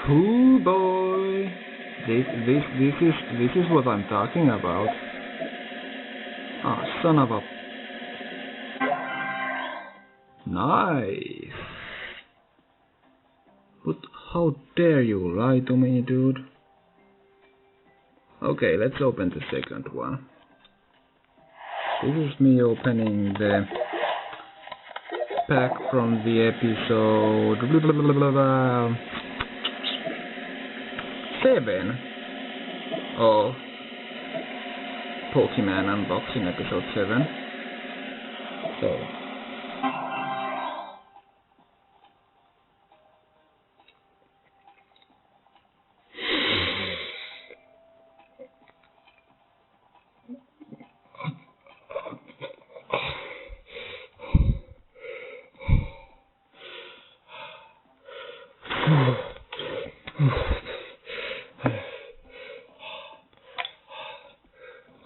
Cool boy. This is what I'm talking about. Ah, son of a. Nice. But how dare you lie to me, dude? Okay, let's open the second one. This is me opening the pack from the episode 7 of Pokemon Unboxing episode 7. So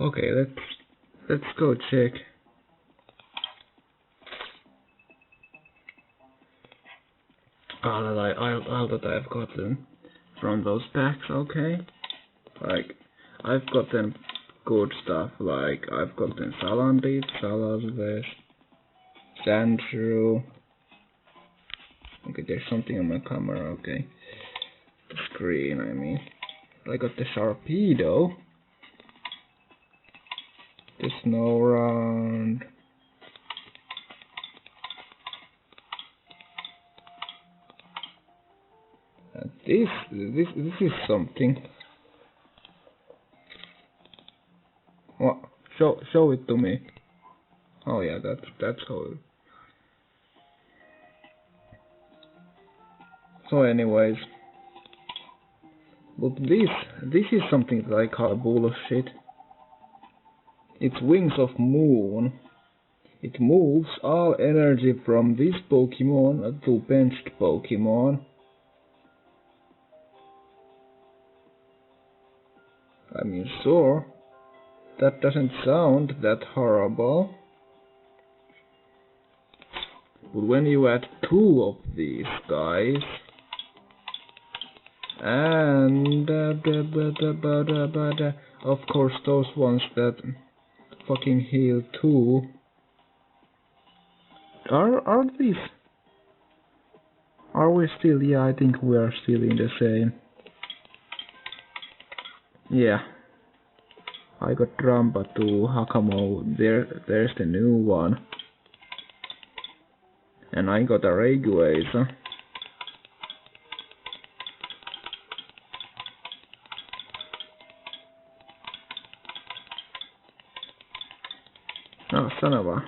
okay, let's go check. All that I've gotten from those packs, okay? Like, I've gotten good stuff, like, I've gotten Salandit, Salandit, Sandshrew. Okay, there's something on my camera, okay. The screen, I mean. I got the Sharpedo, the Snorunt, and this is something. What? Show it to me. Oh yeah, that's how. So anyways, but this is something that I call bullshit. It's Wings of Moon. It moves all energy from this Pokemon to benched Pokemon. I mean, sure, that doesn't sound that horrible. But when you add 2 of these guys, and of course those ones that fucking heal too, are these? Are we still? Yeah, I think we are still in the same. Yeah. I got Rampa to Hakamo, there's the new one. And I got a Rayquaza. Oh, son of a.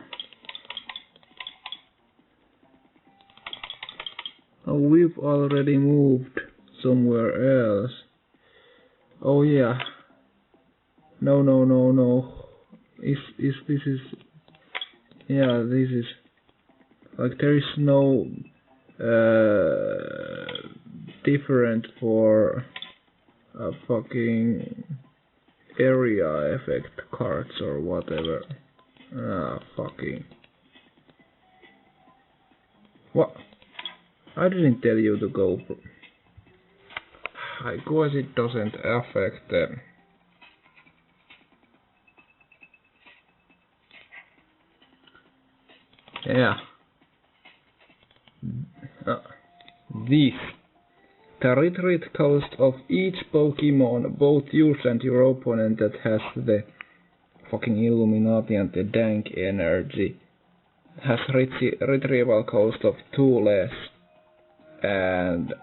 Oh, we've already moved somewhere else. Oh yeah. No. If this is, yeah, this is like there is no different for fucking area effect cards or whatever. Ah, fucking. What? I didn't tell you to go. I guess it doesn't affect them. Yeah. This. The retreat cost of each Pokemon, both yours and your opponent that has the fucking Illuminati and the dank energy, has retrieval cost of 2 less. And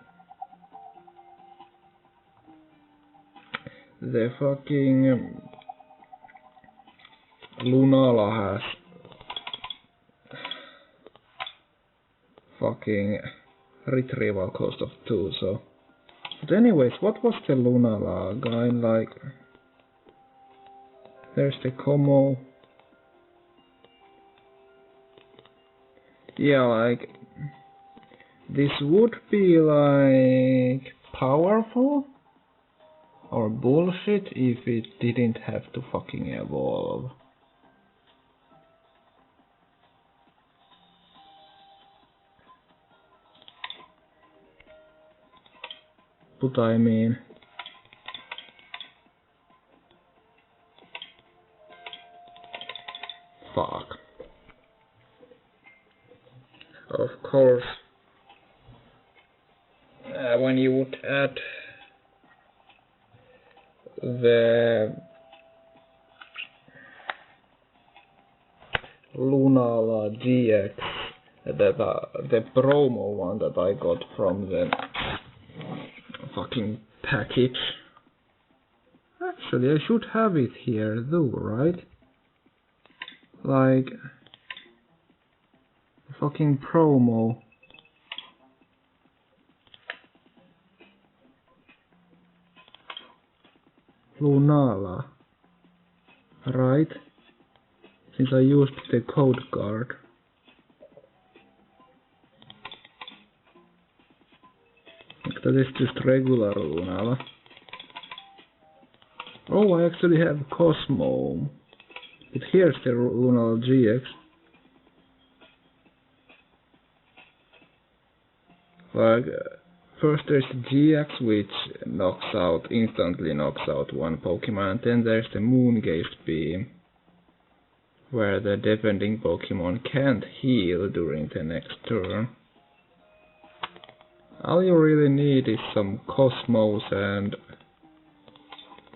the fucking Lunala has fucking retrieval cost of 2, so. But anyways, what was the Lunala guy like? There's the kommo-o. Yeah, like, this would be like powerful or bullshit if it didn't have to fucking evolve. output, I mean. Fuck. Of course, when you would add the Lunala GX, the promo one that I got from the fucking package. Actually, I should have it here though, right? Like fucking promo. Lunala. Right? Since I used the code card. That is just regular Lunala. Oh, I actually have kommo-o. But here's the Lunala GX. Like, first there's the GX, which instantly knocks out one Pokemon, and then there's the Moongaze Beam, where the defending Pokemon can't heal during the next turn. All you really need is some Cosmos and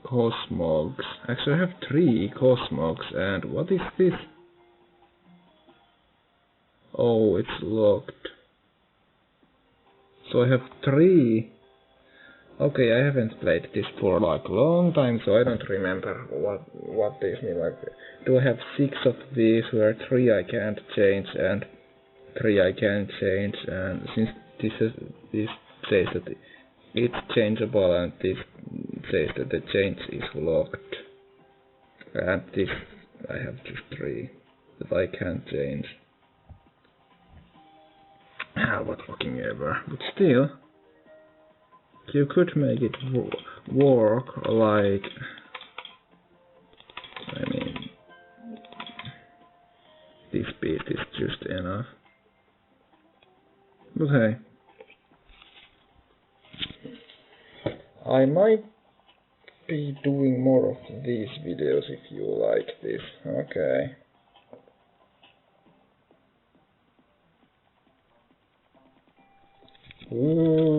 Cosmogs. Actually, I have 3 Cosmogs, and what is this? Oh, it's locked. So I have 3. Okay, I haven't played this for like a long time, so I don't remember what these mean. Like, do I have 6 of these where 3 I can't change and 3 I can change? And since this says that it's changeable and this says that the change is locked, and this I have just 3 that I can't change. What fucking ever. But still, you could make it work, like, I mean, this bit is just enough. But hey, I might be doing more of these videos if you like this. Okay. Ooh.